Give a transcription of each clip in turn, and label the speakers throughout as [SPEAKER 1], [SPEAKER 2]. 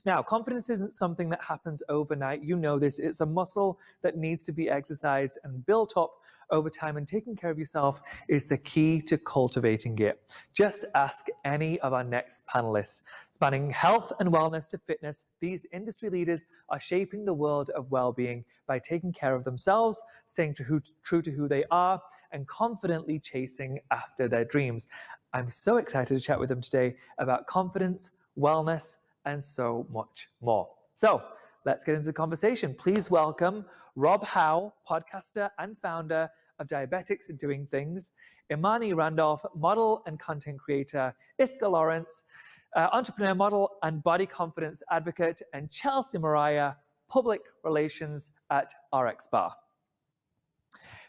[SPEAKER 1] Now, confidence isn't something that happens overnight. You know this. It's a muscle that needs to be exercised and built up over time, and taking care of yourself is the key to cultivating it. Just ask any of our next panelists. Spanning health and wellness to fitness, these industry leaders are shaping the world of well-being by taking care of themselves, staying true to who they are, and confidently chasing after their dreams. I'm so excited to chat with them today about confidence, wellness, and so much more. So let's get into the conversation. Please welcome Rob Howe, podcaster and founder of Diabetics Doing Things, Imani Randolph, model and content creator, Iska Lawrence, entrepreneur, model, and body confidence advocate, and Chelsea Mariah, public relations at RX Bar.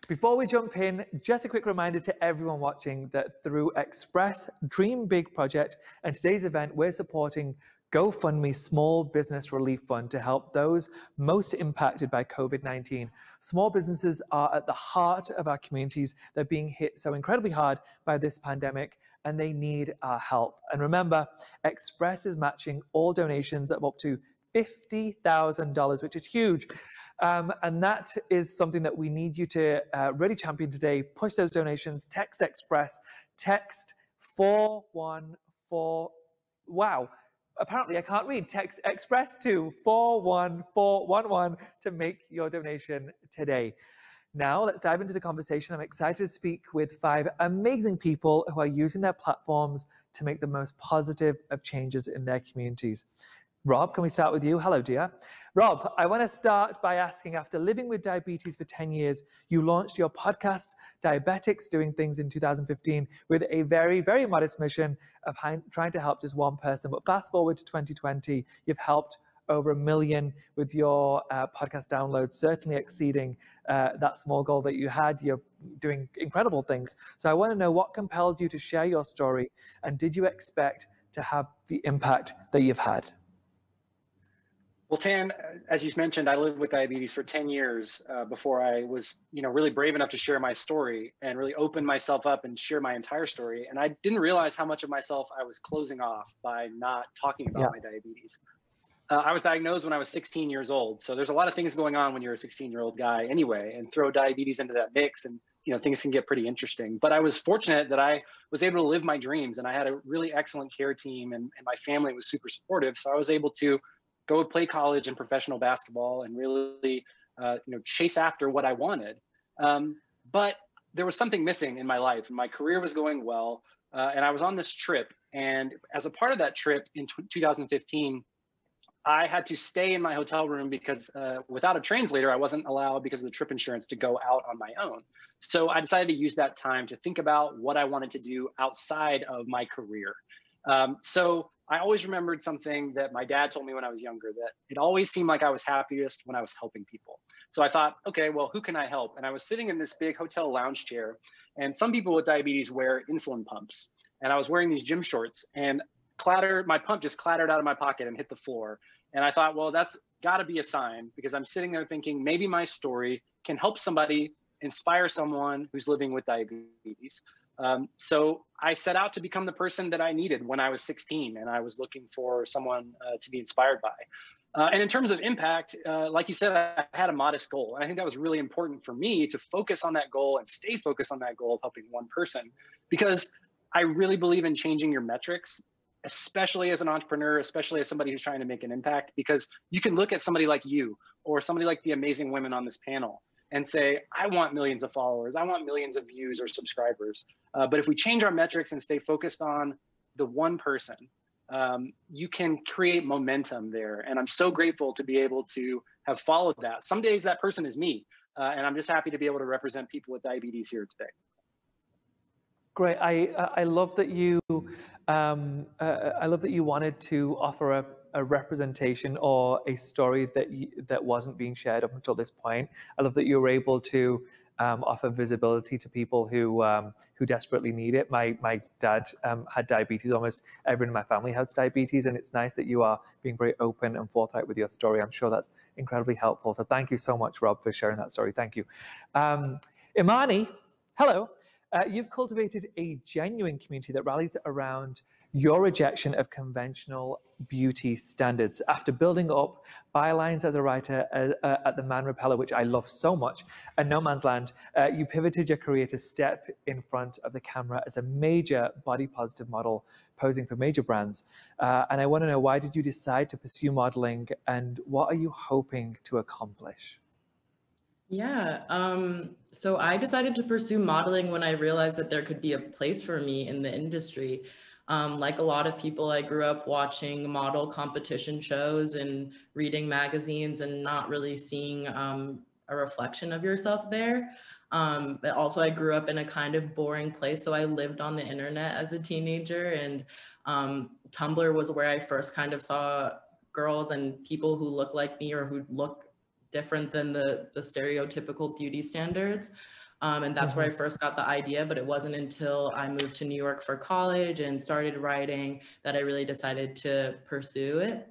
[SPEAKER 1] Before we jump in, just a quick reminder to everyone watching that through Express Dream Big Project and today's event, we're supporting GoFundMe Small Business Relief Fund to help those most impacted by COVID-19. Small businesses are at the heart of our communities. They're being hit so incredibly hard by this pandemic, and they need our help. And remember, Express is matching all donations of up to $50,000, which is huge. And that is something that we need you to really champion today. Push those donations, text Express, text 414, wow. Apparently I can't read. Text Express to 41411 to make your donation today. Now let's dive into the conversation. I'm excited to speak with 5 amazing people who are using their platforms to make the most positive of changes in their communities. Rob, can we start with you? Hello, dear. Rob, I want to start by asking, after living with diabetes for 10 years, you launched your podcast, Diabetics Doing Things, in 2015 with a very, very modest mission of trying to help just one person. But fast forward to 2020, you've helped over 1 million with your podcast downloads, certainly exceeding that small goal that you had. You're doing incredible things. So I want to know what compelled you to share your story, and did you expect to have the impact that you've had?
[SPEAKER 2] Well, Tan, as you mentioned, I lived with diabetes for 10 years before I was, really brave enough to share my story and really open myself up and share my entire story. And I didn't realize how much of myself I was closing off by not talking about my diabetes. I was diagnosed when I was 16 years old. So there's a lot of things going on when you're a 16-year-old guy anyway, and throw diabetes into that mix, and things can get pretty interesting. But I was fortunate that I was able to live my dreams, and I had a really excellent care team, and my family was super supportive. So I was able to go play college and professional basketball and really, chase after what I wanted. But there was something missing in my life, and my career was going well. And I was on this trip. And as a part of that trip in 2015, I had to stay in my hotel room because without a translator, I wasn't allowed, because of the trip insurance, to go out on my own. So I decided to use that time to think about what I wanted to do outside of my career. So I always remembered something that my dad told me when I was younger, that it always seemed like I was happiest when I was helping people. So I thought, okay, well, who can I help? And I was sitting in this big hotel lounge chair, and some people with diabetes wear insulin pumps. And I was wearing these gym shorts, and my pump just clattered out of my pocket and hit the floor. And I thought, well, that's got to be a sign, because I'm sitting there thinking maybe my story can help somebody, inspire someone who's living with diabetes. So I set out to become the person that I needed when I was 16, and I was looking for someone to be inspired by. And in terms of impact, like you said, I had a modest goal. And I think that was really important for me to focus on that goal and stay focused on that goal of helping one person, because I really believe in changing your metrics, especially as an entrepreneur, especially as somebody who's trying to make an impact, because you can look at somebody like you or somebody like the amazing women on this panel and say, I want millions of followers, I want millions of views or subscribers. But if we change our metrics and stay focused on the one person, you can create momentum there. And I'm so grateful to be able to have followed that. Some days that person is me. And I'm just happy to be able to represent people with diabetes here today.
[SPEAKER 1] Great. I love that you wanted to offer a representation or a story that wasn't being shared up until this point. I love that you were able to offer visibility to people who desperately need it. My dad had diabetes. Almost everyone in my family has diabetes, and it's nice that you are being very open and forthright with your story. I'm sure that's incredibly helpful. So thank you so much, Rob, for sharing that story. Thank you. Imani, hello. You've cultivated a genuine community that rallies around your rejection of conventional beauty standards. After building up bylines as a writer at the Man Repeller, which I love so much, and No Man's Land, you pivoted your career to step in front of the camera as a major body positive model posing for major brands. And I want to know, why did you decide to pursue modeling, and what are you hoping to accomplish?
[SPEAKER 3] Yeah, so I decided to pursue modeling when I realized that there could be a place for me in the industry. Like a lot of people, I grew up watching model competition shows and reading magazines and not really seeing a reflection of yourself there. But also I grew up in a kind of boring place. So I lived on the internet as a teenager, and Tumblr was where I first kind of saw girls and people who look like me or who look different than the stereotypical beauty standards. And that's where I first got the idea, but it wasn't until I moved to New York for college and started writing that I really decided to pursue it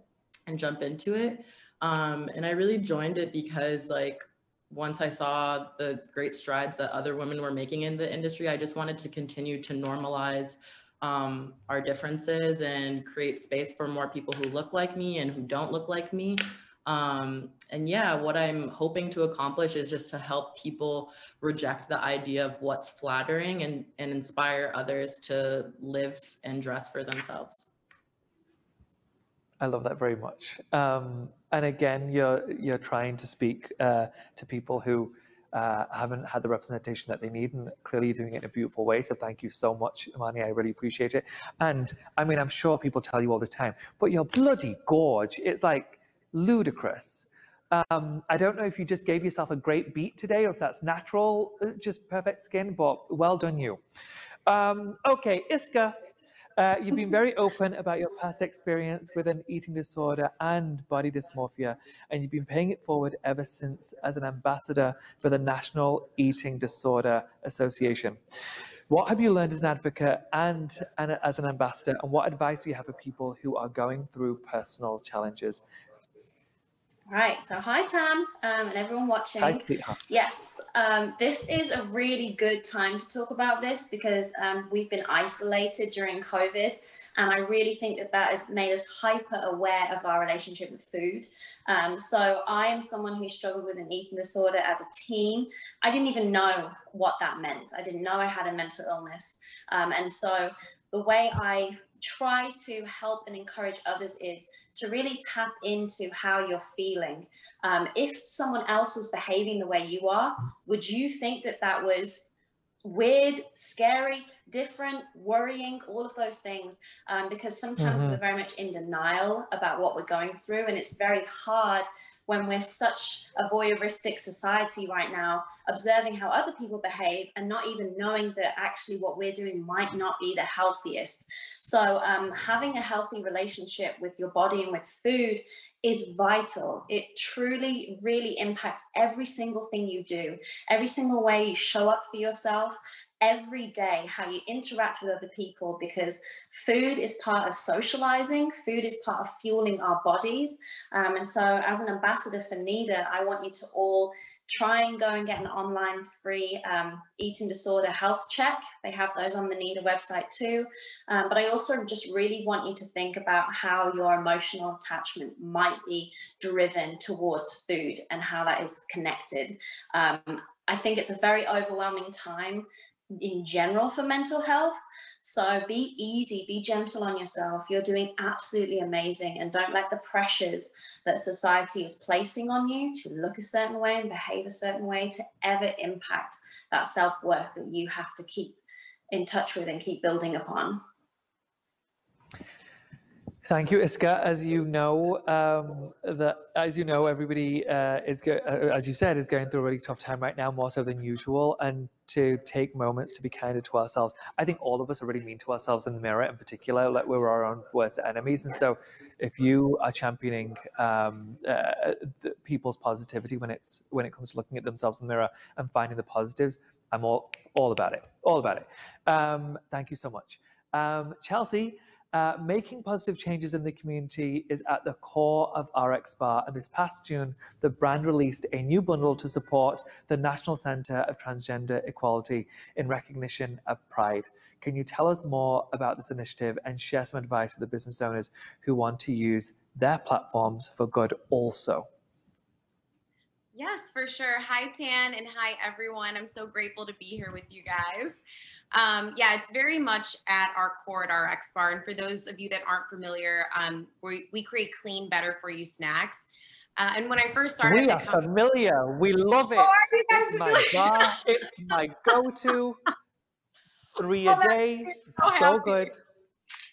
[SPEAKER 3] and jump into it. And I really joined it because, like, once I saw the great strides that other women were making in the industry, I just wanted to continue to normalize our differences and create space for more people who look like me and who don't look like me. And yeah, what I'm hoping to accomplish is just to help people reject the idea of what's flattering and inspire others to live and dress for themselves.
[SPEAKER 1] I love that very much. And again, you're trying to speak to people who haven't had the representation that they need, and clearly you're doing it in a beautiful way. So thank you so much, Imani. I really appreciate it. And I mean, I'm sure people tell you all the time, but you're bloody gorge. It's like ludicrous. I don't know if you just gave yourself a great beat today, or if that's natural, just perfect skin, but well done you. Okay, Iska, you've been very open about your past experience with an eating disorder and body dysmorphia, and you've been paying it forward ever since as an ambassador for the National Eating Disorder Association. What have you learned as an advocate and as an ambassador, and what advice do you have for people who are going through personal challenges?
[SPEAKER 4] Right, so hi Tam and everyone watching.
[SPEAKER 1] Hi, sweetheart.
[SPEAKER 4] Yes, this is a really good time to talk about this because we've been isolated during COVID, and I really think that has made us hyper aware of our relationship with food. So I am someone who struggled with an eating disorder as a teen. I didn't even know what that meant. I didn't know I had a mental illness. And so the way I try to help and encourage others is to really tap into how you're feeling. If someone else was behaving the way you are, would you think that that was weird, scary, different, worrying, all of those things? Because sometimes we're very much in denial about what we're going through, and it's very hard when we're such a voyeuristic society right now, observing how other people behave and not even knowing that actually what we're doing might not be the healthiest. So having a healthy relationship with your body and with food is vital. It truly, really impacts every single thing you do, every single way you show up for yourself, every day, how you interact with other people, because food is part of socializing, food is part of fueling our bodies. And so as an ambassador for NEDA, I want you to all try and go and get an online free eating disorder health check. They have those on the NEDA website too. But I also just really want you to think about how your emotional attachment might be driven towards food and how that is connected. I think it's a very overwhelming time in general for mental health. So be easy, be gentle on yourself. You're doing absolutely amazing, and don't let the pressures that society is placing on you to look a certain way and behave a certain way to ever impact that self-worth that you have to keep in touch with and keep building upon.
[SPEAKER 1] Thank you, Iska. As you know, everybody as you said, is going through a really tough time right now, more so than usual. And to take moments to be kinder to ourselves. I think all of us are really mean to ourselves in the mirror, in particular, like we're our own worst enemies. And so, if you are championing people's positivity when it comes to looking at themselves in the mirror and finding the positives, I'm all about it. All about it. Thank you so much, Chelsea. Making positive changes in the community is at the core of RxBar, and this past June, the brand released a new bundle to support the National Centre of Transgender Equality in recognition of Pride. Can you tell us more about this initiative and share some advice for the business owners who want to use their platforms for good also?
[SPEAKER 5] Yes, for sure. Hi, Tan, and hi, everyone. I'm so grateful to be here with you guys. Yeah, it's very much at our core at our RxBar. And for those of you that aren't familiar, we create clean, better for you snacks. And when I first started,
[SPEAKER 1] we are familiar. We love it. It's my bar. It's my go-to. 3 a day. So good.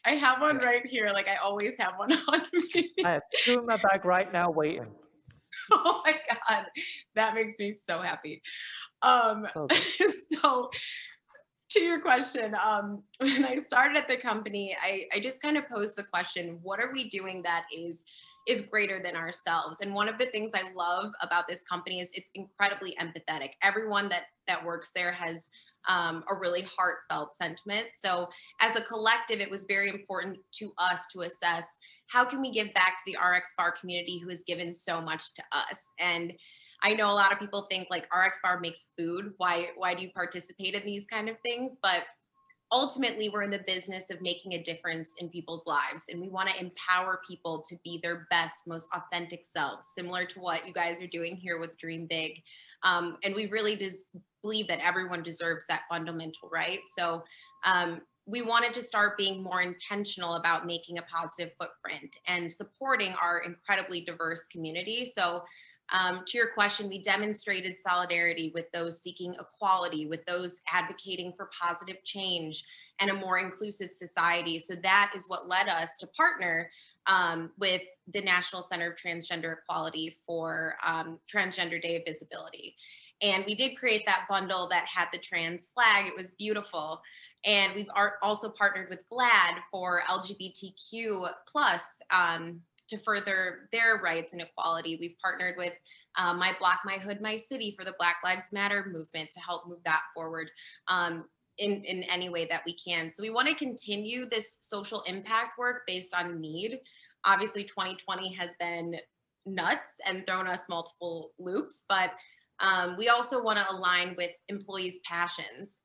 [SPEAKER 5] I have one right here. Like I always have one on me.
[SPEAKER 1] I have 2 in my bag right now waiting.
[SPEAKER 5] Oh my God, that makes me so happy. So to your question, when I started at the company, I just kind of posed the question, what are we doing that is greater than ourselves? And one of the things I love about this company is it's incredibly empathetic. Everyone that works there has a really heartfelt sentiment. So as a collective, it was very important to us to assess how can we give back to the RxBar community who has given so much to us. And I know a lot of people think like RxBar makes food. Why do you participate in these kind of things? But ultimately, we're in the business of making a difference in people's lives. And we want to empower people to be their best, most authentic selves, similar to what you guys are doing here with Dream Big. And we really just believe that everyone deserves that fundamental right. So we wanted to start being more intentional about making a positive footprint and supporting our incredibly diverse community. So to your question, we demonstrated solidarity with those seeking equality, with those advocating for positive change and a more inclusive society. So that is what led us to partner with the National Center of Transgender Equality for Transgender Day of Visibility. And we did create that bundle that had the trans flag. It was beautiful. And we've also partnered with GLAAD for LGBTQ plus to further their rights and equality. We've partnered with My Block, My Hood, My City for the Black Lives Matter movement to help move that forward in any way that we can. So we want to continue this social impact work based on need. Obviously, 2020 has been nuts and thrown us multiple loops, but we also want to align with employees' passions.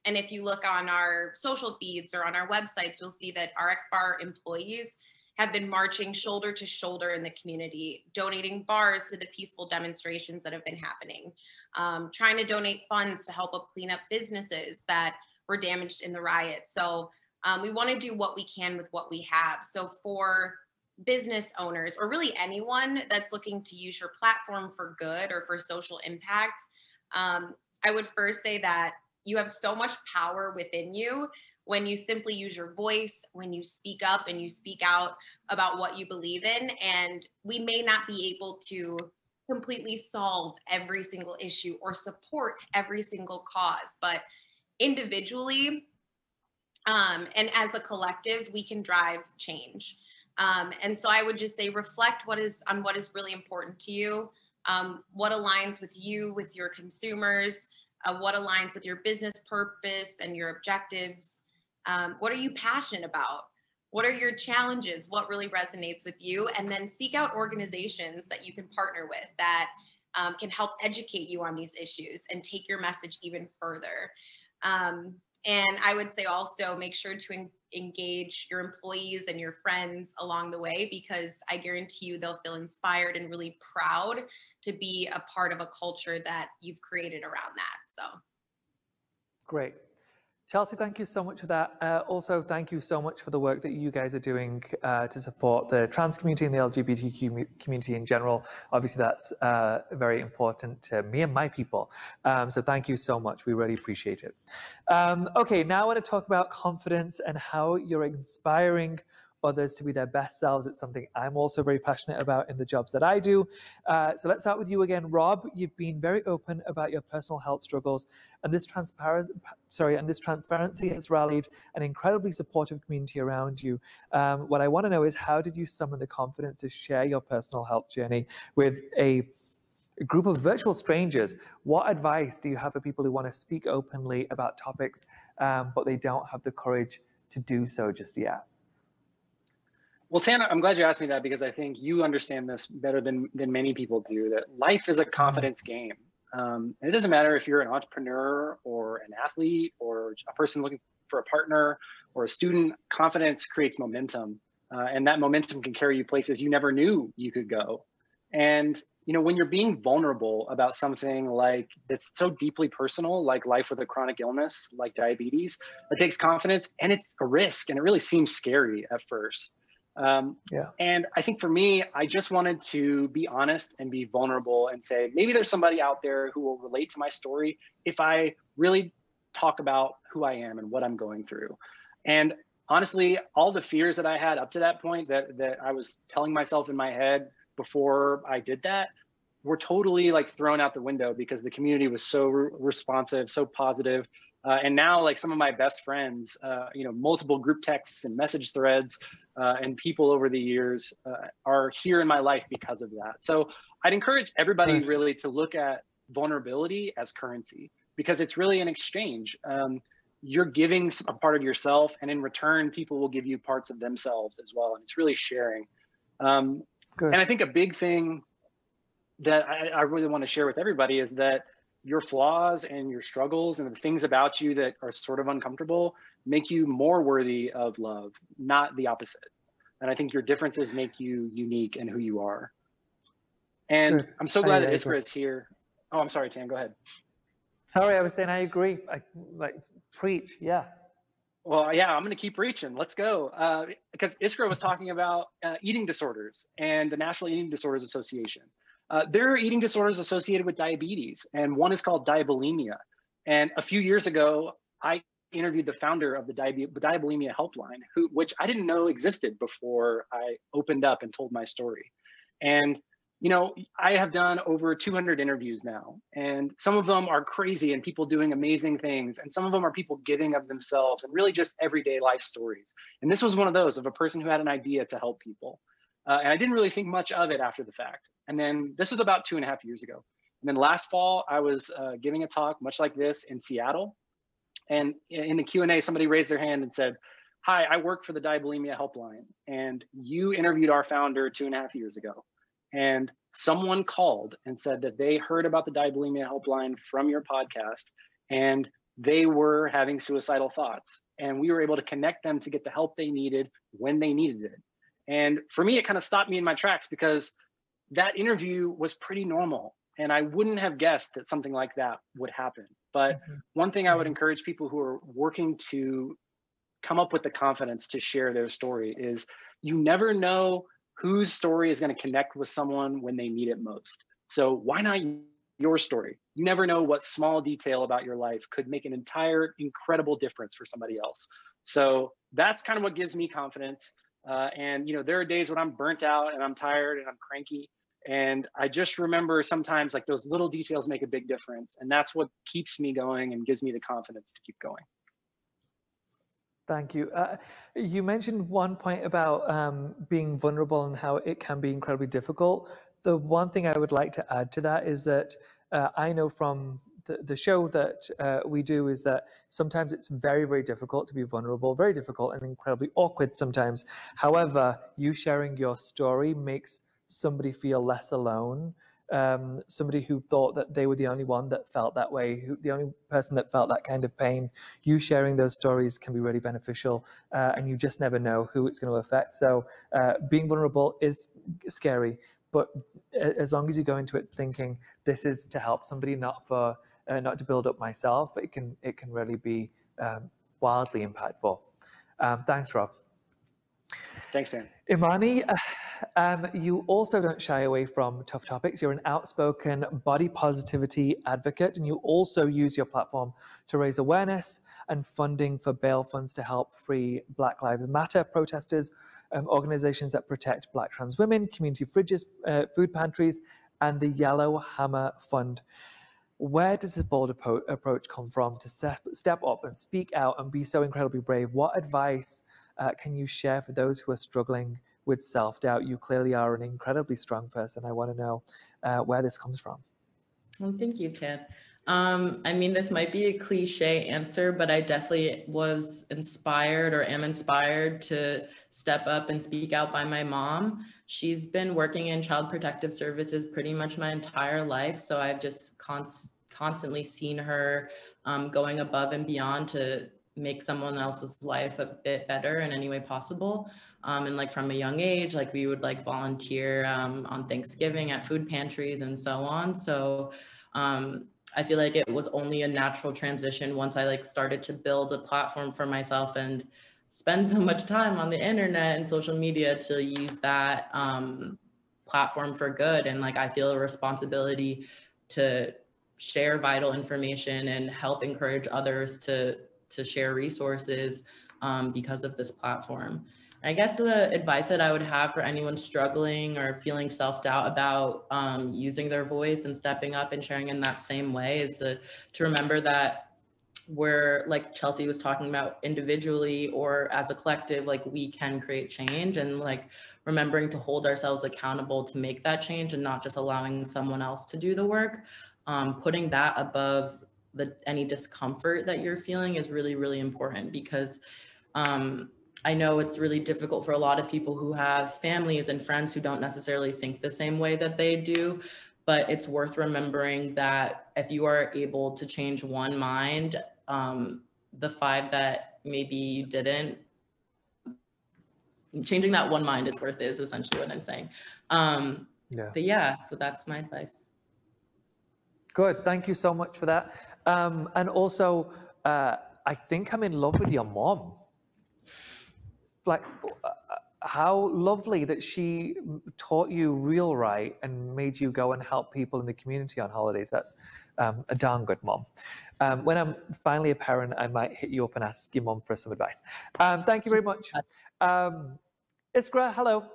[SPEAKER 5] And if you look on our social feeds or on our websites, you'll see that RxBar employees have been marching shoulder to shoulder in the community, donating bars to the peaceful demonstrations that have been happening, trying to donate funds to help up clean up businesses that were damaged in the riot. So we want to do what we can with what we have. So for business owners, or really anyone that's looking to use your platform for good or for social impact, I would first say that you have so much power within you when you simply use your voice, when you speak up and you speak out about what you believe in. And we may not be able to completely solve every single issue or support every single cause, but individually and as a collective, we can drive change. And so I would just say reflect on what is really important to you, what aligns with you, with your consumers, what aligns with your business purpose and your objectives. What are you passionate about? What are your challenges? What really resonates with you? And then seek out organizations that you can partner with that can help educate you on these issues and take your message even further. And I would say also make sure to engage your employees and your friends along the way, because I guarantee you they'll feel inspired and really proud to be a part of a culture that you've created around that. So
[SPEAKER 1] great. Chelsea, thank you so much for that. Also, thank you so much for the work that you guys are doing to support the trans community and the LGBTQ community in general. Obviously, that's very important to me and my people. So thank you so much. We really appreciate it. Okay, now I want to talk about confidence and how you're inspiring others to be their best selves. It's something I'm also very passionate about in the jobs that I do. So let's start with you again, Rob. You've been very open about your personal health struggles, and this transparency has rallied an incredibly supportive community around you. What I want to know is, how did you summon the confidence to share your personal health journey with a group of virtual strangers? What advice do you have for people who want to speak openly about topics, but they don't have the courage to do so just yet?
[SPEAKER 2] Well, Tana, I'm glad you asked me that, because I think you understand this better than many people do, that life is a confidence game. And it doesn't matter if you're an entrepreneur or an athlete or a person looking for a partner or a student. Confidence creates momentum, and that momentum can carry you places you never knew you could go. And when you're being vulnerable about something like that's so deeply personal, like life with a chronic illness, like diabetes, it takes confidence, and it's a risk, and it really seems scary at first. And I think for me, I just wanted to be honest and be vulnerable and say, maybe there's somebody out there who will relate to my story if I really talk about who I am and what I'm going through. And honestly, all the fears that I had up to that point that I was telling myself in my head before I did that were totally like thrown out the window, because the community was so responsive, so positive. And now, like, some of my best friends, multiple group texts and message threads, and people over the years are here in my life because of that. So I'd encourage everybody really to look at vulnerability as currency, because it's really an exchange. You're giving a part of yourself, and in return, people will give you parts of themselves as well. And it's really sharing. And I think a big thing that I really want to share with everybody is that your flaws and your struggles and the things about you that are sort of uncomfortable make you more worthy of love, not the opposite. And I think your differences make you unique in who you are. And I'm so glad that Iskra is here. Oh, I'm sorry, Tan, go ahead.
[SPEAKER 1] Sorry, I was saying I agree. Preach, yeah.
[SPEAKER 2] Well, yeah, I'm going to keep reaching. Let's go. Because Iskra was talking about eating disorders and the National Eating Disorders Association. There are eating disorders associated with diabetes, and one is called diabulimia. And a few years ago, I interviewed the founder of the diabulimia helpline, which I didn't know existed before I opened up and told my story. And I have done over 200 interviews now, and some of them are crazy and people doing amazing things, and some of them are people giving of themselves and really just everyday life stories. And this was one of those, of a person who had an idea to help people. And I didn't really think much of it after the fact. And then this was about 2.5 years ago. And then last fall, I was giving a talk much like this in Seattle. And in the Q&A, somebody raised their hand and said, "Hi, I work for the diabulimia helpline, and you interviewed our founder 2.5 years ago. And someone called and said that they heard about the diabulimia helpline from your podcast, and they were having suicidal thoughts. And we were able to connect them to get the help they needed when they needed it." And for me, it kind of stopped me in my tracks, because that interview was pretty normal. And I wouldn't have guessed that something like that would happen. But one thing I would encourage people who are working to come up with the confidence to share their story is, you never know whose story is going to connect with someone when they need it most. So why not your story? You never know what small detail about your life could make an entire incredible difference for somebody else. So that's kind of what gives me confidence. And there are days when I'm burnt out and I'm tired and I'm cranky. And I just remember sometimes, like, those little details make a big difference. And that's what keeps me going and gives me the confidence to keep going.
[SPEAKER 1] Thank you. You mentioned one point about being vulnerable and how it can be incredibly difficult. The one thing I would like to add to that is that I know from the show that we do is that sometimes it's very, very difficult to be vulnerable, very difficult and incredibly awkward sometimes. However, you sharing your story makes somebody feel less alone. Somebody who thought that they were the only one that felt that way, the only person that felt that kind of pain. You sharing those stories can be really beneficial, and you just never know who it's going to affect. So being vulnerable is scary, but as long as you go into it thinking this is to help somebody, not to build up myself, it can really be wildly impactful. Thanks, Rob.
[SPEAKER 2] Thanks, Dan.
[SPEAKER 1] Imani, you also don't shy away from tough topics. You're an outspoken body positivity advocate, and you also use your platform to raise awareness and funding for bail funds to help free Black Lives Matter protesters, organizations that protect Black trans women, community fridges, food pantries, and the Yellow Hammer Fund. Where does this bold approach come from to step up and speak out and be so incredibly brave? What advice can you share for those who are struggling with self-doubt? You clearly are an incredibly strong person. I want to know where this comes from.
[SPEAKER 3] Well, thank you, Tan. I mean, this might be a cliche answer, but I definitely was inspired or am inspired to step up and speak out by my mom. She's been working in child protective services pretty much my entire life. So I've just constantly seen her going above and beyond to make someone else's life a bit better in any way possible. And like from a young age, like we would like volunteer on Thanksgiving at food pantries and so on. So I feel like it was only a natural transition once I like started to build a platform for myself and spend so much time on the internet and social media to use that platform for good. And like, I feel a responsibility to share vital information and help encourage others to share resources because of this platform. I guess the advice that I would have for anyone struggling or feeling self-doubt about using their voice and stepping up and sharing in that same way is to remember that we're, like Chelsea was talking about, individually or as a collective, like we can create change, and like remembering to hold ourselves accountable to make that change and not just allowing someone else to do the work. Putting that above any discomfort that you're feeling is really, really important, because I know it's really difficult for a lot of people who have families and friends who don't necessarily think the same way that they do, but it's worth remembering that if you are able to change one mind, the 5 that maybe you didn't, changing that one mind is worth it, is essentially what I'm saying. But yeah, so that's my advice.
[SPEAKER 1] Good, thank you so much for that. And also, I think I'm in love with your mom. Like, how lovely that she taught you real right and made you go and help people in the community on holidays. That's a darn good mom. When I'm finally a parent, I might hit you up and ask your mom for some advice. Thank you very much. Iskra, hello.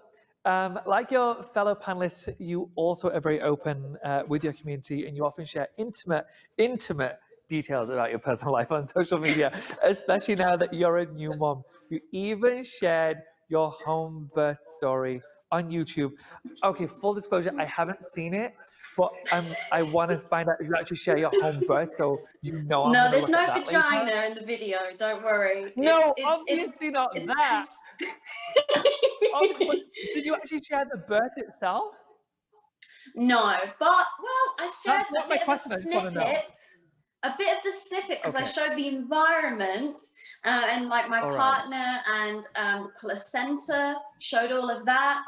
[SPEAKER 1] Like your fellow panelists, you also are very open with your community, and you often share intimate details about your personal life on social media, especially now that you're a new mom. You even shared your home birth story on YouTube. Okay, full disclosure, I haven't seen it, but I want to find out if you actually share your home birth, so you know I'm
[SPEAKER 4] No,
[SPEAKER 1] going to
[SPEAKER 4] there's
[SPEAKER 1] look
[SPEAKER 4] no
[SPEAKER 1] at that
[SPEAKER 4] vagina
[SPEAKER 1] later.
[SPEAKER 4] in the video, don't worry.
[SPEAKER 1] No, obviously not that. Oh, but did you actually share the birth itself?
[SPEAKER 4] No, but well, I shared
[SPEAKER 1] That's not
[SPEAKER 4] a
[SPEAKER 1] my
[SPEAKER 4] bit of a
[SPEAKER 1] question, I just want to know.
[SPEAKER 4] snippet because
[SPEAKER 1] Okay.
[SPEAKER 4] I showed the environment and like my
[SPEAKER 1] All right.
[SPEAKER 4] partner and placenta, showed all of that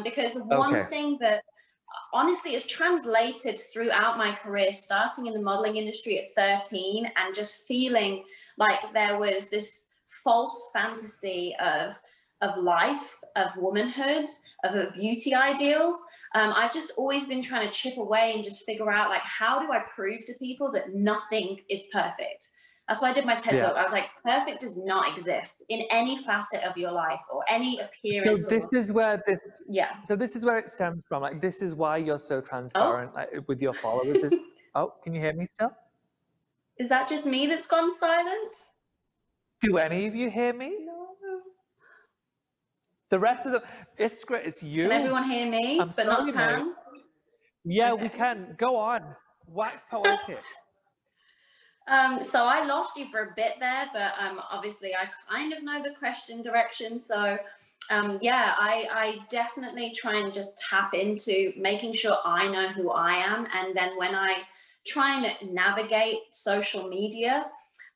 [SPEAKER 4] because one thing that honestly is translated throughout my career, starting in the modeling industry at 13 and just feeling like there was this false fantasy of life, of womanhood, of beauty ideals. I've just always been trying to chip away and just figure out, like, how do I prove to people that nothing is perfect? That's why I did my TED Talk. I was like, perfect does not exist in any facet of your life or any appearance.
[SPEAKER 1] So this is where this,
[SPEAKER 4] So
[SPEAKER 1] this is where it stems from. Like, this is why you're so transparent with your followers. Oh, can you hear me still?
[SPEAKER 4] Is that just me that's gone silent?
[SPEAKER 1] Do any of you hear me?
[SPEAKER 4] No.
[SPEAKER 1] The rest of it's great. It's you.
[SPEAKER 4] Can everyone hear me, but not Tan?
[SPEAKER 1] Mate. Yeah, we can. Go on. Wax poetic.
[SPEAKER 4] So I lost you for a bit there, but obviously I kind of know the question direction. So yeah, I definitely try and just tap into making sure I know who I am. And then when I try and navigate social media,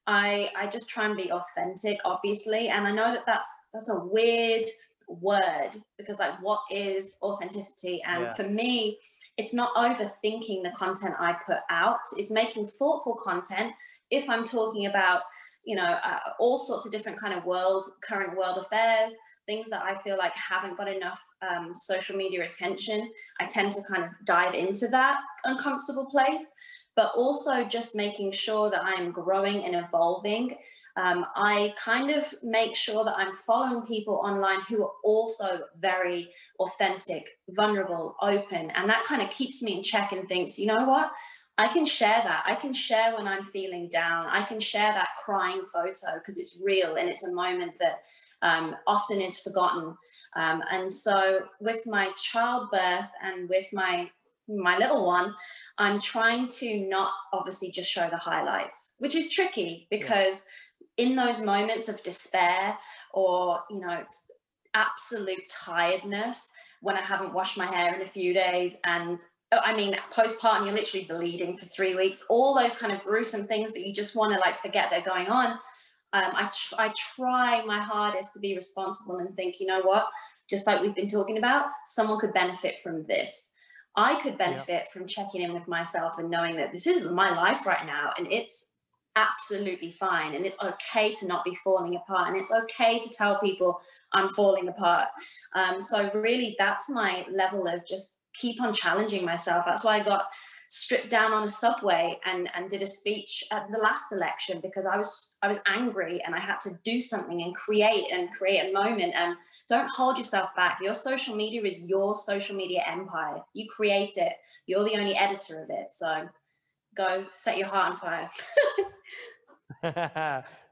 [SPEAKER 4] I just try and be authentic, obviously. And I know that that's a weird word, because like, what is authenticity? And for me, it's not overthinking the content I put out. It's making thoughtful content. If I'm talking about, you know, all sorts of different kind of current world affairs, things that I feel like haven't got enough social media attention, I tend to kind of dive into that uncomfortable place. But also just making sure that I'm growing and evolving. I kind of make sure that I'm following people online who are also very authentic, vulnerable, open, and that kind of keeps me in check and thinks, you know what? I can share that. I can share when I'm feeling down. I can share that crying photo because it's real and it's a moment that often is forgotten. And so with my childbirth and with my my little one, I'm trying to not obviously just show the highlights, which is tricky because in those moments of despair or, you know, absolute tiredness, when I haven't washed my hair in a few days, and I mean, postpartum, you're literally bleeding for 3 weeks, all those kind of gruesome things that you just want to like forget they're going on. I try my hardest to be responsible and think, you know what, just like we've been talking about, someone could benefit from this. I could benefit from checking in with myself and knowing that this is my life right now and it's absolutely fine. And it's okay to not be falling apart. And it's okay to tell people I'm falling apart. So really that's my level of just keep on challenging myself. That's why I got stripped down on a subway and did a speech at the last election because I was angry and I had to do something and create a moment. And don't hold yourself back. Your social media is your social media empire. You create it. You're the only editor of it. So go set your heart on fire.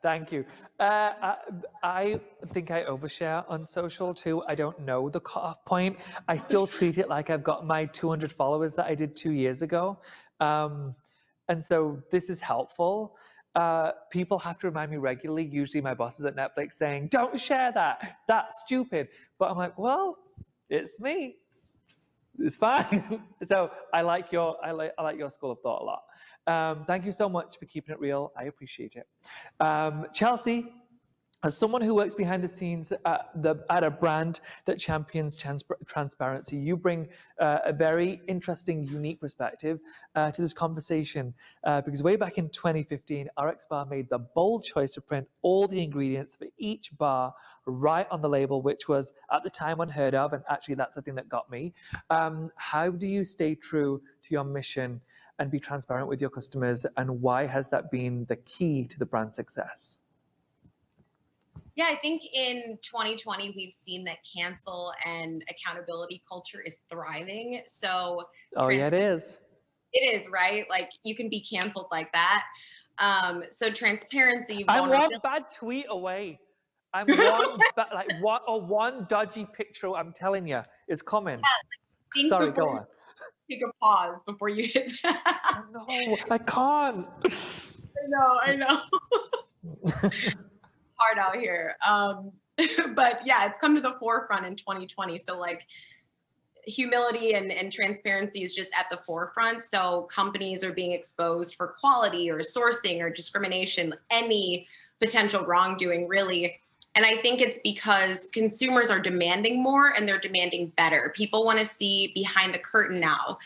[SPEAKER 1] Thank you. I think I overshare on social too. I don't know the cutoff point. I still treat it like I've got my 200 followers that I did 2 years ago. And so this is helpful. People have to remind me regularly, usually my bosses at Netflix saying, don't share that, that's stupid. But I'm like, well, it's me. It's fine. So I like your school of thought a lot. Thank you so much for keeping it real. I appreciate it. Chelsea, as someone who works behind the scenes at a brand that champions transparency, you bring a very interesting, unique perspective to this conversation. Because way back in 2015, RX Bar made the bold choice to print all the ingredients for each bar right on the label, which was at the time unheard of. And actually, that's the thing that got me. How do you stay true to your mission and be transparent with your customers? And why has that been the key to the brand success?
[SPEAKER 5] Yeah, I think in 2020, we've seen that cancel and accountability culture is thriving. So
[SPEAKER 1] yeah, it is.
[SPEAKER 5] It is, right? Like you can be canceled like that. So transparency.
[SPEAKER 1] I'm one bad tweet away. I'm one dodgy picture. I'm telling you, it's coming.
[SPEAKER 5] Yeah,
[SPEAKER 1] sorry, go on.
[SPEAKER 5] Take a pause before you hit that.
[SPEAKER 1] Oh, no, I can't.
[SPEAKER 5] I know. Hard out here. But yeah, it's come to the forefront in 2020. So like humility and transparency is just at the forefront. So companies are being exposed for quality or sourcing or discrimination, any potential wrongdoing really. And I think it's because consumers are demanding more and they're demanding better. People want to see behind the curtain now.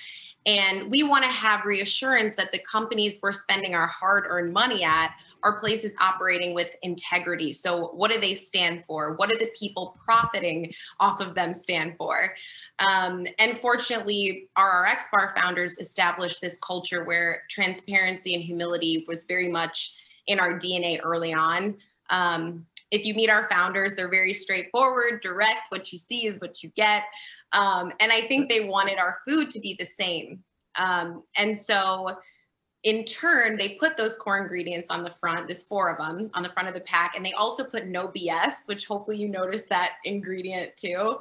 [SPEAKER 5] And we want to have reassurance that the companies we're spending our hard-earned money at are places operating with integrity. So what do they stand for? What do the people profiting off of them stand for? And fortunately, our RX Bar founders established this culture where transparency and humility was very much in our DNA early on. If you meet our founders, they're very straightforward, direct. What you see is what you get. And I think they wanted our food to be the same. And so in turn, they put those core ingredients on the front, there's 4 of them on the front of the pack. And they also put no BS, which hopefully you noticed that ingredient too.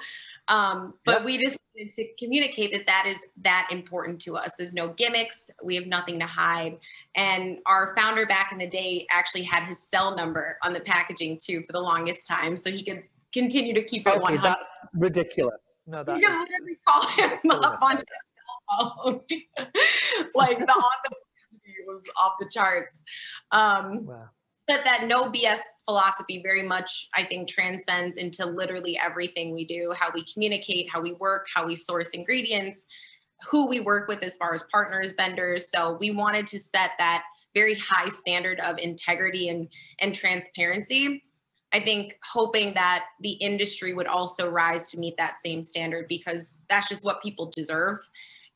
[SPEAKER 5] But we just wanted to communicate that that is that important to us. There's no gimmicks. We have nothing to hide. And our founder back in the day actually had his cell number on the packaging too for the longest time. So he could continue to keep it 100.
[SPEAKER 1] That's ridiculous. No, that
[SPEAKER 5] you can literally call him up on his cell phone. Like the authenticity was off the charts.
[SPEAKER 1] Wow.
[SPEAKER 5] But that no BS philosophy very much, I think, transcends into literally everything we do, how we communicate, how we work, how we source ingredients, who we work with as far as partners, vendors. So we wanted to set that very high standard of integrity and transparency. I think hoping that the industry would also rise to meet that same standard because that's just what people deserve.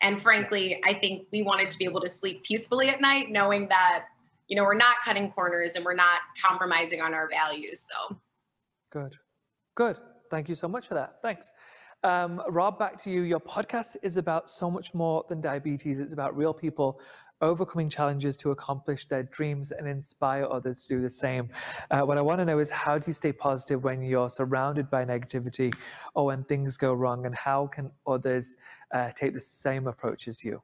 [SPEAKER 5] And frankly, I think we wanted to be able to sleep peacefully at night, knowing that, you know, we're not cutting corners and we're not compromising on our values. So
[SPEAKER 1] good. Thank you so much for that. Thanks. Rob, back to you. Your podcast is about so much more than diabetes. It's about real people overcoming challenges to accomplish their dreams and inspire others to do the same. What I want to know is, how do you stay positive when you're surrounded by negativity or when things go wrong, and how can others take the same approach as you?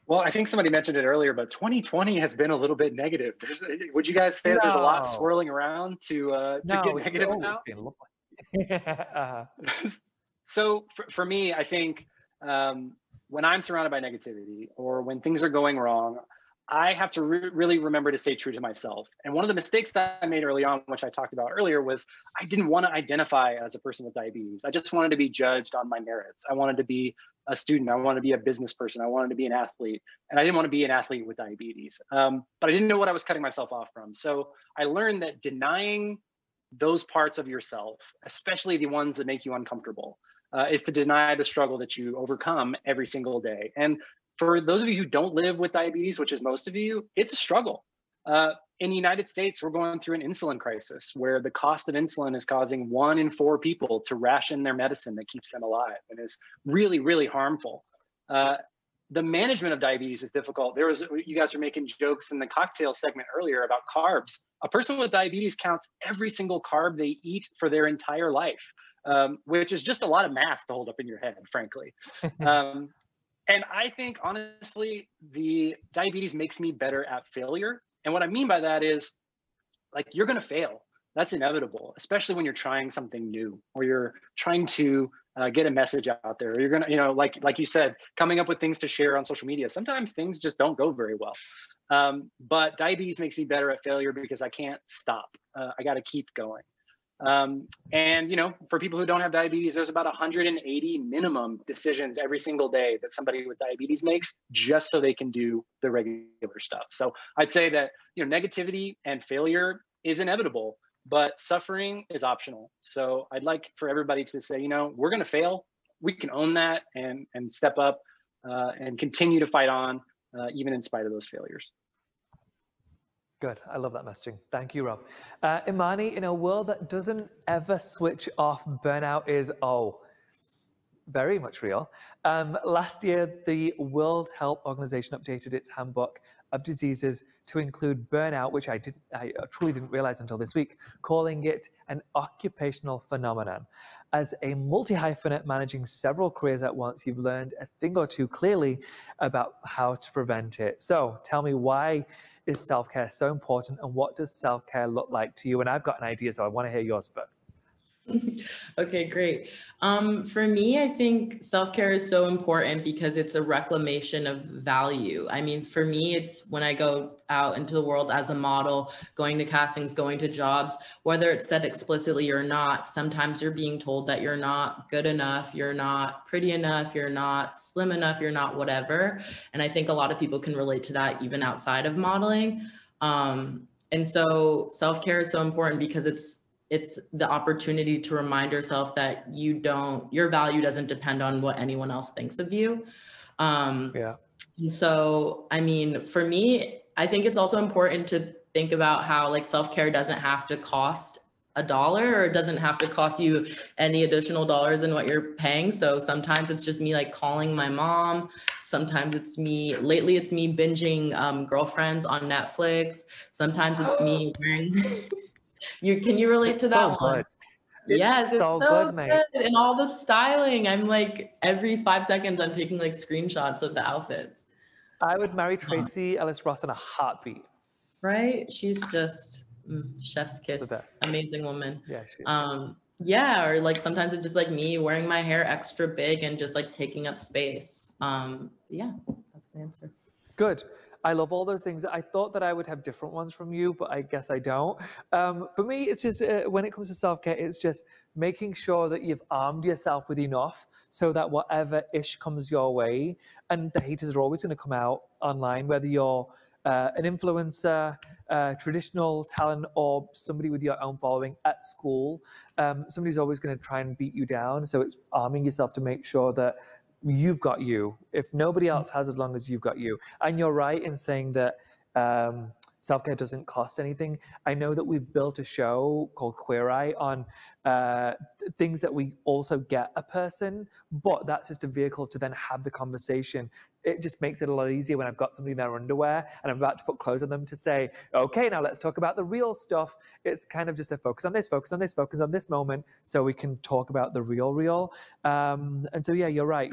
[SPEAKER 2] Well, I think somebody mentioned it earlier, but 2020 has been a little bit negative. Would you guys say that there's a lot swirling around to get negative about?
[SPEAKER 1] It's been lovely.
[SPEAKER 2] So for me, I think when I'm surrounded by negativity or when things are going wrong, I have to really remember to stay true to myself. And one of the mistakes that I made early on, which I talked about earlier, was I didn't want to identify as a person with diabetes. I just wanted to be judged on my merits. I wanted to be a student. I wanted to be a business person. I wanted to be an athlete. And I didn't want to be an athlete with diabetes. But I didn't know what I was cutting myself off from. So I learned that denying those parts of yourself, especially the ones that make you uncomfortable, is to deny the struggle that you overcome every single day. And for those of you who don't live with diabetes, which is most of you, it's a struggle. In the United States, we're going through an insulin crisis where the cost of insulin is causing 1 in 4 people to ration their medicine that keeps them alive, and is really, really harmful. The management of diabetes is difficult. You guys were making jokes in the cocktail segment earlier about carbs. A person with diabetes counts every single carb they eat for their entire life, which is just a lot of math to hold up in your head, frankly. And I think, honestly, the diabetes makes me better at failure. And what I mean by that is, like, you're going to fail. That's inevitable, especially when you're trying something new or you're trying to get a message out there. You're going to, like you said, coming up with things to share on social media. Sometimes things just don't go very well. But diabetes makes me better at failure because I can't stop. I got to keep going. And, for people who don't have diabetes, there's about 180 minimum decisions every single day that somebody with diabetes makes just so they can do the regular stuff. So I'd say that, negativity and failure is inevitable, but suffering is optional. So I'd like for everybody to say, we're going to fail. We can own that and step up and continue to fight on, even in spite of those failures.
[SPEAKER 1] Good. I love that messaging. Thank you, Rob. Imani, in a world that doesn't ever switch off, burnout is, very much real. Last year, the World Health Organization updated its handbook of diseases to include burnout, which I truly didn't realize until this week, calling it an occupational phenomenon. As a multi-hyphenate managing several careers at once, you've learned a thing or two clearly about how to prevent it. So tell me, why is self-care so important, and what does self-care look like to you? And I've got an idea, so I want to hear yours first.
[SPEAKER 3] Okay, great. For me, I think self-care is so important because it's a reclamation of value. I mean, for me, it's when I go out into the world as a model, going to castings, going to jobs, whether it's said explicitly or not, sometimes you're being told that you're not good enough, you're not pretty enough, you're not slim enough, you're not whatever. And I think a lot of people can relate to that even outside of modeling. And so self-care is so important because it's the opportunity to remind yourself that your value doesn't depend on what anyone else thinks of you. And so, I mean, for me, I think it's also important to think about how, like, self-care doesn't have to cost $1, or it doesn't have to cost you any additional dollars than what you're paying. So sometimes it's just me, like, calling my mom. Sometimes lately it's me binging Girlfriends on Netflix. Sometimes it's me wearing can you relate to that one?
[SPEAKER 1] Good. Yes,
[SPEAKER 3] it's
[SPEAKER 1] so good, mate.
[SPEAKER 3] And all the styling. I'm like, every 5 seconds I'm taking like screenshots of the outfits.
[SPEAKER 1] I would marry Tracy Ellis Ross in a heartbeat.
[SPEAKER 3] Right? She's just chef's kiss, amazing woman.
[SPEAKER 1] Yeah, she is.
[SPEAKER 3] Or like sometimes it's just like me wearing my hair extra big and just like taking up space. That's the answer.
[SPEAKER 1] Good. I love all those things. I thought that I would have different ones from you, but I guess I don't. For me, it's just, when it comes to self-care, it's just making sure that you've armed yourself with enough so that whatever ish comes your way, and the haters are always going to come out online, whether you're an influencer, traditional talent, or somebody with your own following at school, somebody's always going to try and beat you down. So it's arming yourself to make sure that you've got you, if nobody else has, as long as you've got you. And you're right in saying that self-care doesn't cost anything. I know that we've built a show called Queer Eye on things that we also get a person, but that's just a vehicle to then have the conversation. It just makes it a lot easier when I've got somebody in their underwear and I'm about to put clothes on them to say, okay, now let's talk about the real stuff. It's kind of just a focus on this, focus on this, focus on this moment, so we can talk about the real. And so, yeah, you're right.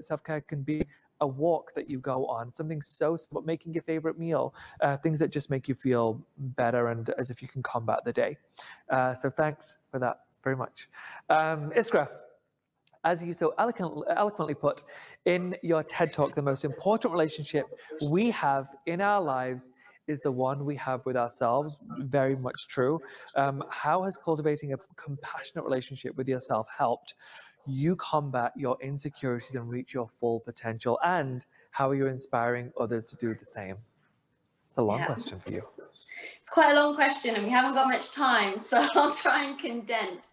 [SPEAKER 1] Self-care can be a walk that you go on, something so simple, making your favorite meal, things that just make you feel better and as if you can combat the day. So thanks for that very much. Iskra, as you so eloquently put in your TED Talk, the most important relationship we have in our lives is the one we have with ourselves. Very much true. How has cultivating a compassionate relationship with yourself helped you combat your insecurities and reach your full potential? And how are you inspiring others to do the same? It's a long question for you.
[SPEAKER 4] It's quite a long question and we haven't got much time, so I'll try and condense.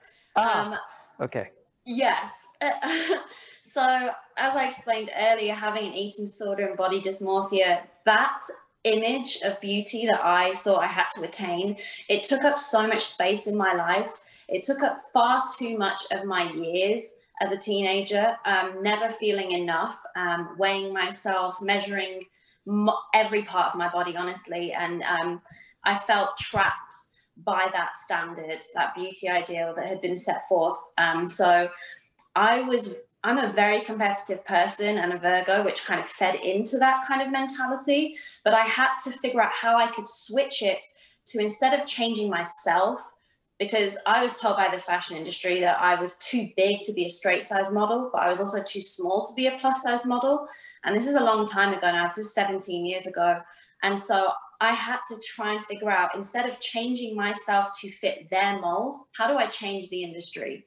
[SPEAKER 1] Okay.
[SPEAKER 4] Yes. So as I explained earlier, having an eating disorder and body dysmorphia, that image of beauty that I thought I had to attain, it took up so much space in my life. It took up far too much of my years as a teenager, never feeling enough, weighing myself, measuring every part of my body, honestly. And I felt trapped by that standard, that beauty ideal that had been set forth. So I'm a very competitive person and a Virgo, which kind of fed into that kind of mentality. But I had to figure out how I could switch it to, instead of changing myself, because I was told by the fashion industry that I was too big to be a straight size model, but I was also too small to be a plus size model. And this is a long time ago now. This is 17 years ago. And so I had to try and figure out, instead of changing myself to fit their mold, how do I change the industry?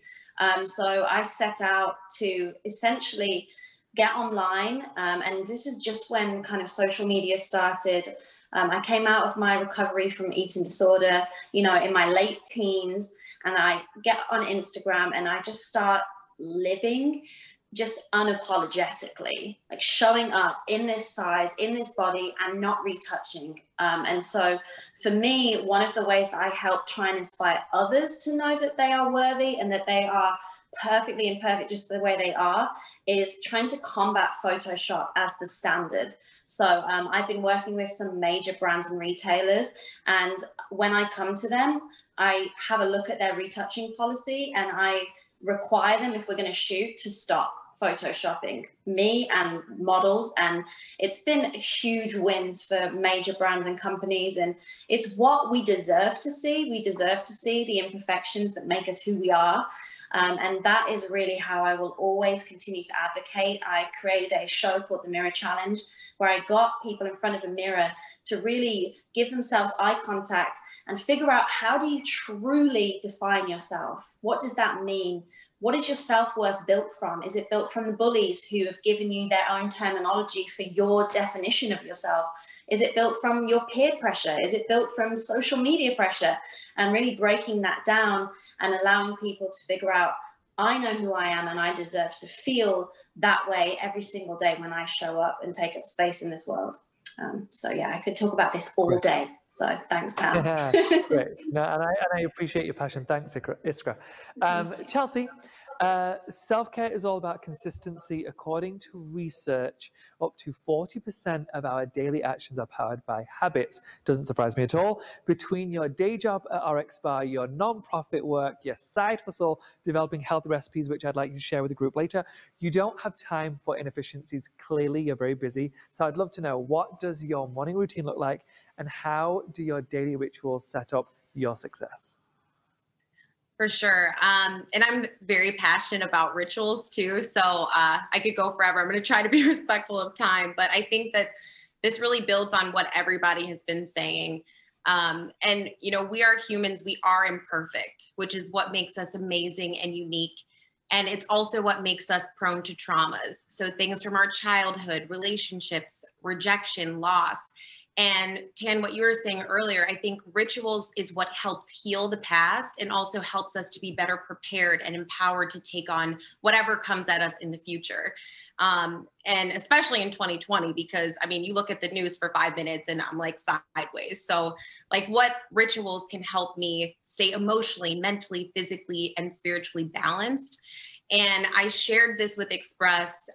[SPEAKER 4] So I set out to essentially get online. And this is just when kind of social media started. I came out of my recovery from eating disorder, in my late teens, and I get on Instagram and I just start living just unapologetically, like showing up in this size, in this body, and not retouching. And so for me, one of the ways that I help try and inspire others to know that they are worthy and that they are perfectly imperfect just the way they are is trying to combat Photoshop as the standard. So I've been working with some major brands and retailers, and when I come to them, I have a look at their retouching policy and I require them, if we're going to shoot, to stop photoshopping me and models. And it's been huge wins for major brands and companies, and it's what we deserve to see. We deserve to see the imperfections that make us who we are. And that is really how I will always continue to advocate. I created a show called The Mirror Challenge, where I got people in front of a mirror to really give themselves eye contact and figure out, how do you truly define yourself? What does that mean? What is your self-worth built from? Is it built from the bullies who have given you their own terminology for your definition of yourself? Is it built from your peer pressure? Is it built from social media pressure? And really breaking that down and allowing people to figure out, I know who I am and I deserve to feel that way every single day when I show up and take up space in this world. So yeah, I could talk about this all day. So thanks, Tam.
[SPEAKER 1] Great. No, and I appreciate your passion. Thanks, Iskra. Chelsea, self-care is all about consistency. According to research, up to 40% of our daily actions are powered by habits. Doesn't surprise me at all. Between your day job at RX Bar, your non-profit work, your side hustle, developing healthy recipes, which I'd like you to share with the group later, you don't have time for inefficiencies. Clearly, you're very busy. So I'd love to know, what does your morning routine look like, and how do your daily rituals set up your success?
[SPEAKER 5] For sure. And I'm very passionate about rituals too. So I could go forever. I'm going to try to be respectful of time, but I think that this really builds on what everybody has been saying. And, we are humans, we are imperfect, which is what makes us amazing and unique. And it's also what makes us prone to traumas. So things from our childhood, relationships, rejection, loss. And Tan, what you were saying earlier, I think rituals is what helps heal the past and also helps us to be better prepared and empowered to take on whatever comes at us in the future. And especially in 2020, because I mean, you look at the news for 5 minutes and I'm like sideways. So like, what rituals can help me stay emotionally, mentally, physically, and spiritually balanced? And I shared this with Express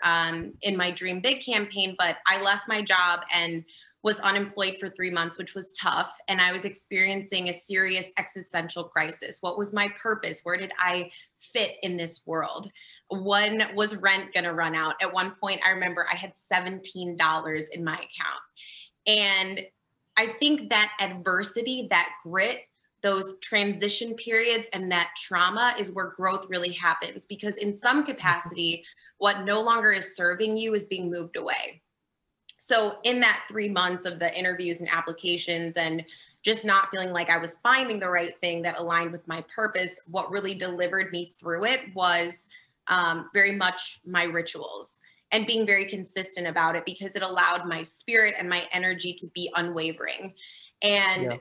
[SPEAKER 5] in my Dream Big campaign, but I left my job and was unemployed for 3 months, which was tough. And I was experiencing a serious existential crisis. What was my purpose? Where did I fit in this world? When was rent going to run out? At one point, I remember I had $17 in my account. And I think that adversity, that grit, those transition periods and that trauma is where growth really happens, because in some capacity, what no longer is serving you is being moved away. So in that 3 months of the interviews and applications and just not feeling like I was finding the right thing that aligned with my purpose, what really delivered me through it was very much my rituals and being very consistent about it, because it allowed my spirit and my energy to be unwavering. And there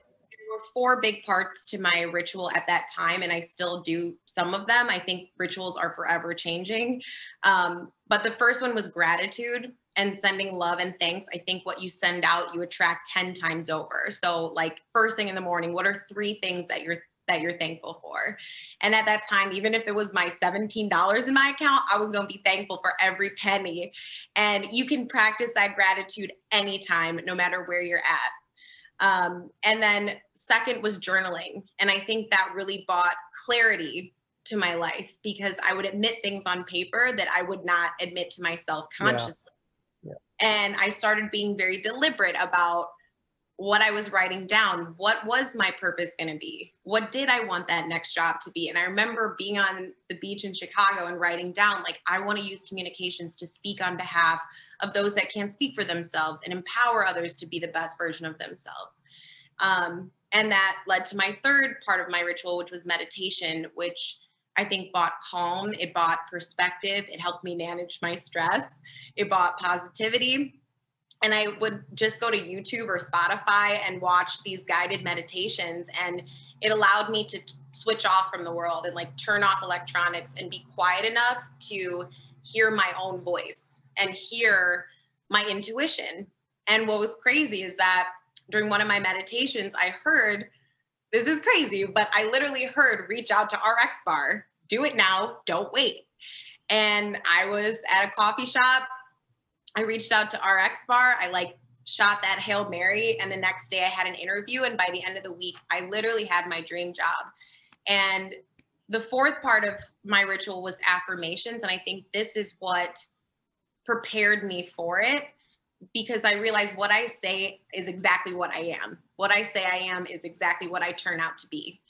[SPEAKER 5] were 4 big parts to my ritual at that time, and I still do some of them. I think rituals are forever changing. But the first one was gratitude and sending love and thanks. I think what you send out, you attract 10 times over. So like first thing in the morning, what are 3 things that you're thankful for? And at that time, even if it was my $17 in my account, I was going to be thankful for every penny. And you can practice that gratitude anytime, no matter where you're at. And then second was journaling. And I think that really brought clarity to my life, because I would admit things on paper that I would not admit to myself consciously. And I started being very deliberate about what I was writing down. What was my purpose going to be? What did I want that next job to be? And I remember being on the beach in Chicago and writing down, like, I want to use communications to speak on behalf of those that can't speak for themselves and empower others to be the best version of themselves. And that led to my third part of my ritual, which was meditation, which I think brought calm. It brought perspective. It helped me manage my stress. It brought positivity. And I would just go to YouTube or Spotify and watch these guided meditations. And it allowed me to switch off from the world and like turn off electronics and be quiet enough to hear my own voice and hear my intuition. And what was crazy is that during one of my meditations, I heard, this is crazy, but I literally heard, reach out to RX bar, do it now, don't wait. And I was at a coffee shop. I reached out to RX bar. I like shot that Hail Mary. And the next day I had an interview. And by the end of the week, I literally had my dream job. And the fourth part of my ritual was affirmations. And I think this is what prepared me for it, because I realized what I say is exactly what I am. What I say I am is exactly what I turn out to be,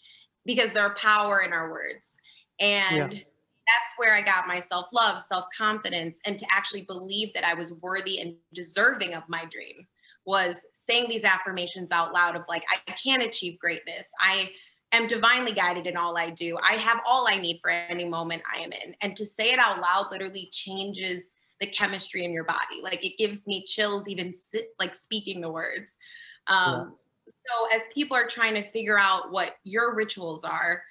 [SPEAKER 5] because there's power in our words. And that's where I got my self-love, self-confidence, and to actually believe that I was worthy and deserving of my dream, was saying these affirmations out loud of like, I can achieve greatness. I am divinely guided in all I do. I have all I need for any moment I am in. And to say it out loud literally changes the chemistry in your body. Like, it gives me chills even like speaking the words. So as people are trying to figure out what your rituals are,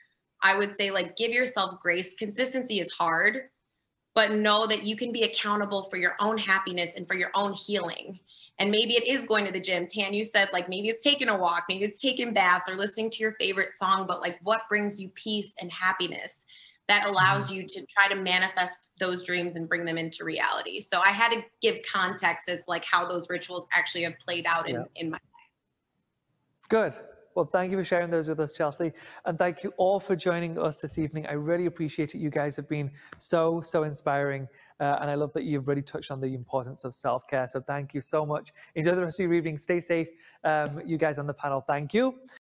[SPEAKER 5] I would say, like, give yourself grace. Consistency is hard, but know that you can be accountable for your own happiness and for your own healing. And maybe it is going to the gym. Tan, you said, like, maybe it's taking a walk, maybe it's taking baths or listening to your favorite song, but like, what brings you peace and happiness that allows you to try to manifest those dreams and bring them into reality. So I had to give context as like how those rituals actually have played out in my life.
[SPEAKER 1] Good. Well, thank you for sharing those with us, Chelsea. And thank you all for joining us this evening. I really appreciate it. You guys have been so inspiring. And I love that you've really touched on the importance of self-care. So thank you so much. Enjoy the rest of your evening. Stay safe. You guys on the panel, thank you.